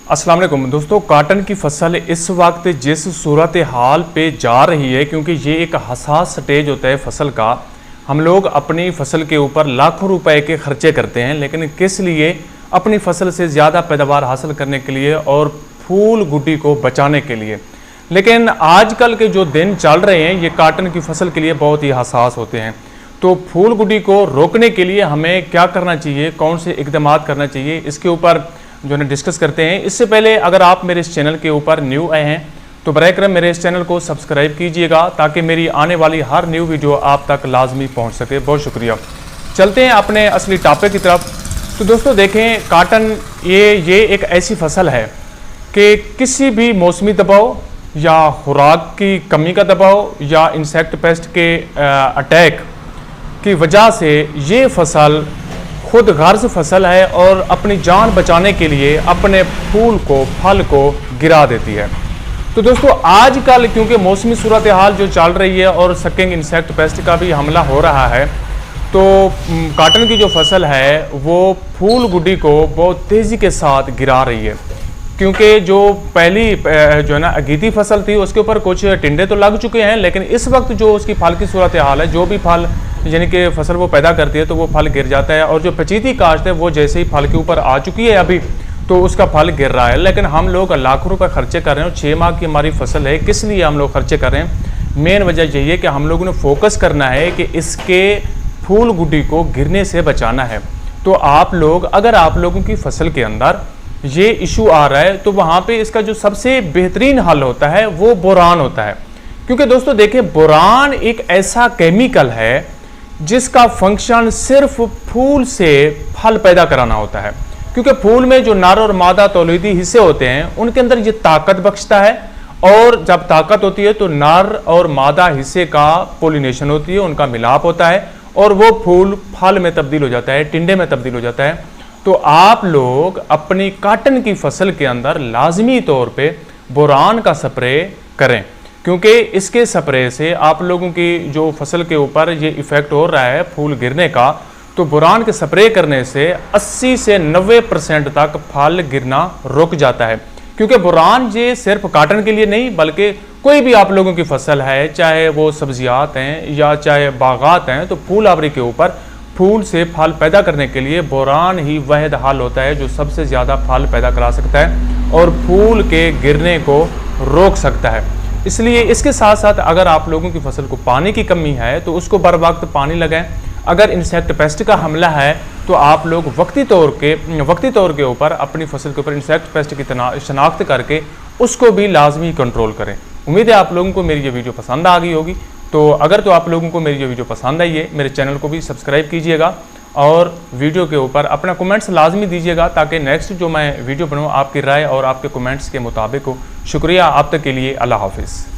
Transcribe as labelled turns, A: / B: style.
A: अस्सलाम वालेकुम दोस्तों, काटन की फसल इस वक्त जिस सूरत हाल पे जा रही है, क्योंकि ये एक हसास स्टेज होता है फसल का। हम लोग अपनी फसल के ऊपर लाखों रुपए के खर्चे करते हैं, लेकिन किस लिए? अपनी फसल से ज़्यादा पैदावार हासिल करने के लिए और फूल गुड्डी को बचाने के लिए। लेकिन आजकल के जो दिन चल रहे हैं ये काटन की फसल के लिए बहुत ही हसास होते हैं। तो फूल गुड्डी को रोकने के लिए हमें क्या करना चाहिए, कौन से इक़दाम करना चाहिए, इसके ऊपर जो है डिस्कस करते हैं। इससे पहले अगर आप मेरे इस चैनल के ऊपर न्यू आए हैं तो बराए करम मेरे इस चैनल को सब्सक्राइब कीजिएगा, ताकि मेरी आने वाली हर न्यू वीडियो आप तक लाजमी पहुंच सके। बहुत शुक्रिया। चलते हैं अपने असली टॉपिक की तरफ। तो दोस्तों देखें, काटन ये एक ऐसी फसल है कि किसी भी मौसमी दबाव या खुराक की कमी का दबाव या इंसेक्ट पेस्ट के अटैक की वजह से ये फसल खुद गर्ज फसल है और अपनी जान बचाने के लिए अपने फूल को, फल को गिरा देती है। तो दोस्तों आजकल क्योंकि मौसमी सूरत हाल जो चल रही है और सकिंग इंसेक्ट पेस्ट का भी हमला हो रहा है, तो काटन की जो फसल है वो फूल गुड्डी को बहुत तेज़ी के साथ गिरा रही है। क्योंकि जो पहली जो है ना अगीती फसल थी उसके ऊपर कुछ टिंडे तो लग चुके हैं, लेकिन इस वक्त जो उसकी फल की सूरत हाल है, जो भी फल यानी कि फसल वो पैदा करती है तो वो फल गिर जाता है। और जो पचीती काश्त है वो जैसे ही फल के ऊपर आ चुकी है अभी, तो उसका फल गिर रहा है। लेकिन हम लोग लाखों रुपए खर्चे कर रहे हैं और 6 माह की हमारी फसल है। किस लिए हम लोग खर्चे कर रहे हैं? मेन वजह यही है कि हम लोगों ने फोकस करना है कि इसके फूल गुड्डी को गिरने से बचाना है। तो आप लोग, अगर आप लोगों की फसल के अंदर ये इशू आ रहा है तो वहाँ पे इसका जो सबसे बेहतरीन हल होता है वो बोरान होता है। क्योंकि दोस्तों देखें, बोरान एक ऐसा केमिकल है जिसका फंक्शन सिर्फ फूल से फल पैदा कराना होता है। क्योंकि फूल में जो नर और मादा तौलीदी हिस्से होते हैं उनके अंदर ये ताकत बख्शता है, और जब ताकत होती है तो नर और मादा हिस्से का पोलिनेशन होती है, उनका मिलाप होता है और वो फूल फल में तब्दील हो जाता है, टिंडे में तब्दील हो जाता है। तो आप लोग अपनी काटन की फसल के अंदर लाजमी तौर पे बोरान का स्प्रे करें, क्योंकि इसके स्प्रे से आप लोगों की जो फसल के ऊपर ये इफ़ेक्ट हो रहा है फूल गिरने का, तो बोरान के स्प्रे करने से 80 से 90% तक फल गिरना रुक जाता है। क्योंकि बोरान ये सिर्फ काटन के लिए नहीं, बल्कि कोई भी आप लोगों की फसल है, चाहे वो सब्जियात हैं या चाहे बागात हैं, तो फूल आवरी के ऊपर फूल से फल पैदा करने के लिए बोरान ही वह हल होता है जो सबसे ज़्यादा फल पैदा करा सकता है और फूल के गिरने को रोक सकता है। इसलिए इसके साथ साथ अगर आप लोगों की फसल को पानी की कमी है तो उसको बर वक्त पानी लगाएं। अगर इंसेक्ट पेस्ट का हमला है तो आप लोग वक्ती तौर के ऊपर अपनी फसल के ऊपर इंसेक्ट पेस्ट की शनाख्त करके उसको भी लाजमी कंट्रोल करें। उम्मीद है आप लोगों को मेरी ये वीडियो पसंद आ गई होगी। तो अगर तो आप लोगों को मेरी ये वीडियो पसंद आई है, मेरे चैनल को भी सब्सक्राइब कीजिएगा और वीडियो के ऊपर अपना कमेंट्स लाजमी दीजिएगा, ताकि नेक्स्ट जो मैं वीडियो बनाऊँ आपकी राय और आपके कमेंट्स के मुताबिक हो। शुक्रिया आप तक के लिए। अल्लाह हाफिज़।